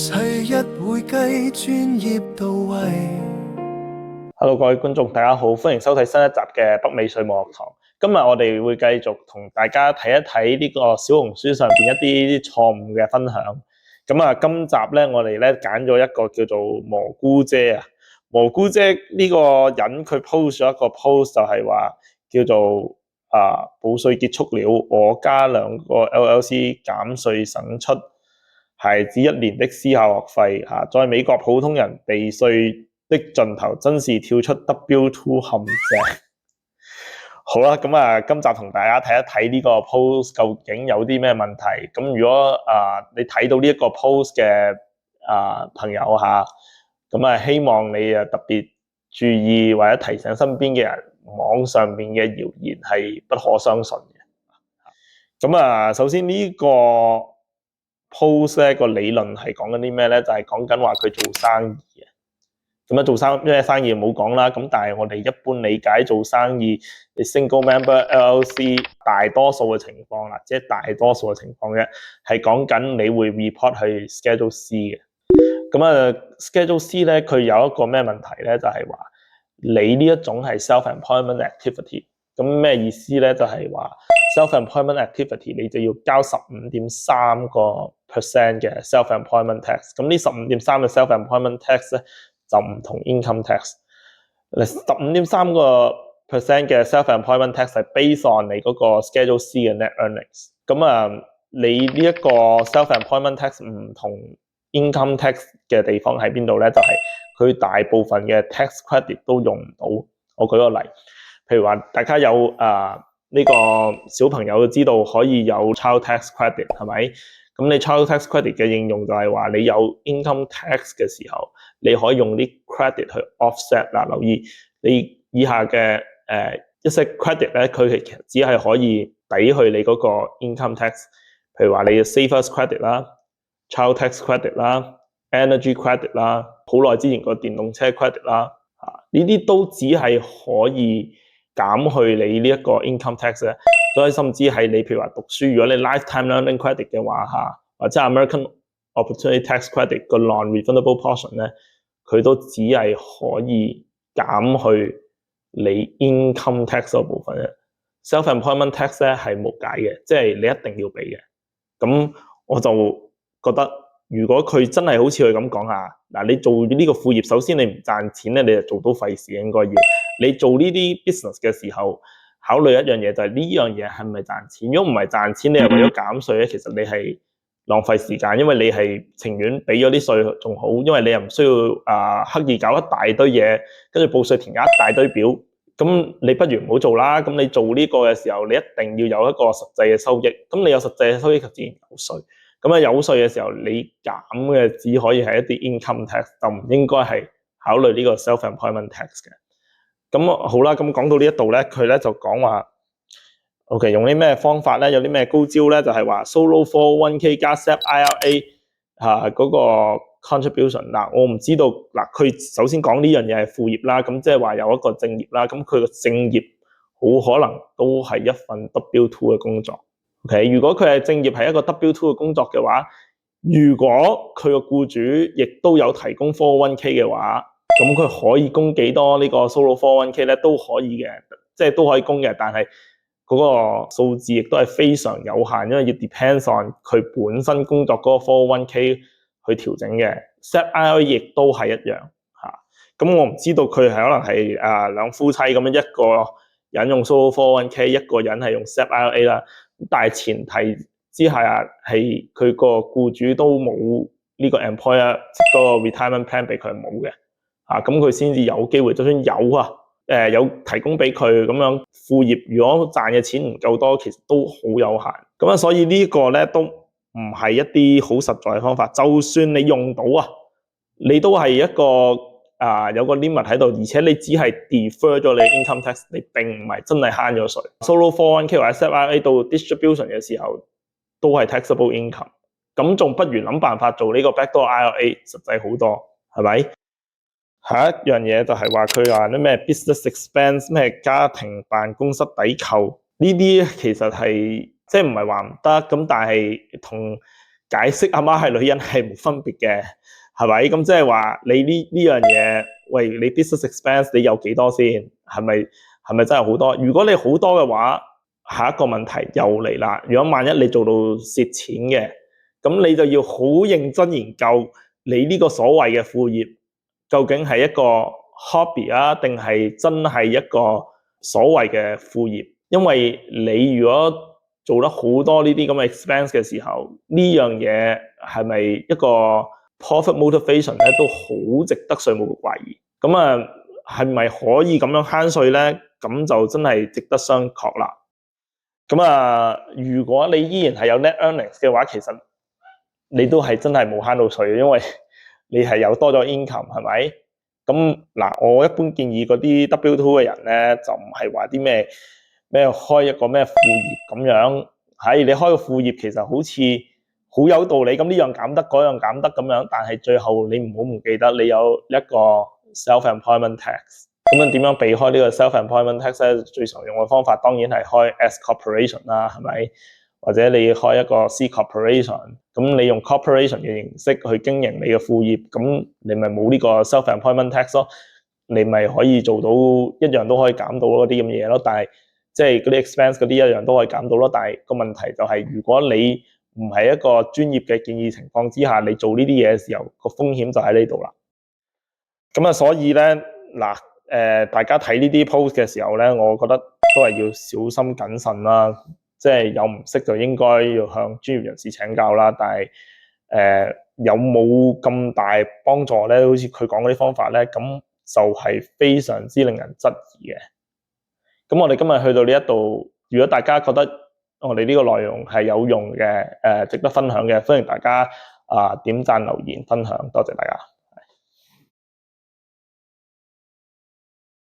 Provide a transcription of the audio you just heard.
世一會計專業到位。Hello，各位觀眾，大家好，歡迎收睇新一集嘅北美稅務學堂。今日我哋會繼續同大家睇一睇呢個小紅書上邊一啲錯誤嘅分享。今集咧我哋咧揀咗一個叫做蘑菇姐啊。蘑菇姐呢個人佢 post 咗一個 post 就係話叫做報稅結束了，我家兩個 LLC 減稅省出孩子1年的私校學費在美國普通人避稅的盡頭，真是跳出 W2 陷阱。好啦，今集同大家睇一睇呢個 post 究竟有啲咩問題。咁如果你睇到呢一個 post 嘅朋友希望你特別注意或者提醒身邊嘅人，網上面嘅謠言係不可相信嘅。首先呢個 post 咧個理論係講緊啲咩咧？就係講緊話佢做生意嘅。做咩生意唔好講啦，咁但係我哋一般理解做生意，你 single member LLC 大多數嘅情況啦，即係大多數嘅情況嘅，係講緊你會 report 去 Schedule C 嘅。Schedule C 咧，佢有一個咩問題咧？就係話你呢一種係 self-employment activity， 咁咩意思咧？就係話 self-employment activity 你就要交15.3% 嘅 self-employment tax， 咁呢15.3嘅 self-employment tax 咧，就唔同 income tax。 15.3% 嘅 self-employment tax 係 based on 你嗰個 Schedule C 嘅 net earnings。你呢一個 self-employment tax 唔同 income tax 嘅地方喺邊度咧？就係佢大部分嘅 tax credit 都用唔到。我舉個例，譬如話大家有呢個小朋友知道可以有 child tax credit 係咪？咁你 child tax credit 嘅應用就係話你有 income tax 嘅時候，你可以用啲 credit 去 offset 啦。留意你以下嘅一些 credit 咧，佢其實只係可以抵去你嗰個 income tax。譬如話你嘅 savers credit 啦、child tax credit 啦、energy credit 啦、好耐之前個電動車 credit 啦，呢啲都只係可以減去你呢一個 income tax 咧。所以甚至係你譬如話讀書，如果你 lifetime learning credit 嘅話或者 American Opportunity Tax Credit 個 non-refundable portion 咧，佢都只係可以減去你 income tax 嗰部分嘅。self-employment tax 咧係無解嘅，即係你一定要俾嘅。咁我就覺得，如果佢真係好似佢咁講你做呢個副業，首先你唔賺錢咧，你就做到廢事。應該要你做呢啲 business 嘅時候，考慮一樣嘢就係呢樣嘢係咪賺錢？如果唔係賺錢，你係為咗減稅咧，其實你係浪費時間，因為你係情願俾咗啲稅仲好，因為你又唔需要刻意搞一大堆嘢，跟住報稅填一大堆表，咁你不如唔好做啦。咁你做呢個嘅時候，你一定要有一個實際嘅收益。咁你有實際嘅收益，就自然有稅。咁有稅嘅時候，你減嘅只可以係一啲 income tax， 就唔應該係考慮呢個 self-employment tax 嘅。咁好啦，咁講到呢一度咧，佢咧就講話 OK 用啲咩方法咧？有啲咩高招咧？就係話 solo 401k 加 SEP IRA 嗰個 contribution。我唔知道佢首先講呢樣嘢係副業啦，咁即係話有一個正業啦，咁佢個正業好可能都係一份 W2 嘅工作。OK， 如果佢係正業係一個 W2 嘅工作嘅話，如果佢個僱主亦都有提供 401k 嘅話，咁佢可以供幾多呢個 solo 401k 咧？都可以嘅，即係都可以供嘅，但係嗰個數字亦都係非常有限，因為要 depends on 佢本身工作嗰個 401k 去調整嘅。SEP IRA 亦都係一樣咁我唔知道佢係可能係兩夫妻咁樣，一個人用 solo 401k， 一個人係用 SEP IRA 啦。但係前提之下係佢個僱主都冇呢個 employer 嗰個 retirement plan 俾佢冇嘅咁佢先至有機會。就算有有提供俾佢咁樣副業，如果賺嘅錢唔夠多，其實都好有限。所以呢個咧都唔係一啲好實在嘅方法。就算你用到你都係一個有個 limit 喺度，而且你只係 defer 咗你 income tax， 你並唔係真係慳咗稅。Solo 401k 或者 SEP IRA 到 distribution 嘅時候都係 taxable income， 咁仲不如諗辦法做呢個 backdoor IRA， 實際好多，係咪？下一樣嘢就係話佢話啲咩 business expense， 咩家庭辦公室抵扣，呢啲其實係即係唔係話唔得，咁但係同解釋阿媽係女人係冇分別嘅，係咪？咁即係話你呢樣嘢，喂，你 business expense 你有幾多先？係咪真係好多？如果你好多嘅話，下一個問題又嚟啦。如果萬一你做到蝕錢嘅，咁你就要好認真研究你呢個所謂嘅副業究竟係一個 hobby 啊，定係真係一個所謂嘅副業？因為你如果做得好多呢啲咁嘅 expense 嘅時候，呢樣嘢係咪一個 profit motivation 咧，都好值得稅務局懷疑。咁啊，係咪可以咁樣慳稅咧？咁就真係值得商榷啦。咁啊，如果你依然係有 net earnings 嘅話，其實你都係真係冇慳到稅，因為你係有多咗 income， 係咪？咁嗱，我一般建議嗰啲 W2 嘅人咧，就唔係話啲咩開一個咩副業咁樣。係你開個副業，其實好似好有道理，咁呢樣減得，嗰樣減得咁樣，但係最後你唔好唔記得你有一個 self-employment tax。咁樣點樣避開呢個 self-employment tax 咧？最常用嘅方法當然係開 S corporation 啦，係咪？或者你開一個 C corporation，咁你用 corporation 嘅形式去經營你嘅副業，咁你咪冇呢個 self-employment tax 咯，你咪可以做到一樣都可以減到嗰啲咁嘅嘢咯。但係即係嗰啲 expense 嗰啲一樣都可以減到咯。但係個問題就係，如果你唔係一個專業嘅建議情況之下，你做呢啲嘢嘅時候，個風險就喺呢度啦。咁啊，所以咧嗱。大家睇呢啲 post 嘅時候咧，我覺得都係要小心謹慎啦。即係有唔識就應該要向專業人士請教啦。但係有冇咁大幫助咧？好似佢講嗰啲方法咧，咁就係非常之令人質疑嘅。咁我哋今日去到呢一度，如果大家覺得我哋呢個內容係有用嘅，值得分享嘅，歡迎大家點讚留言分享，多謝大家。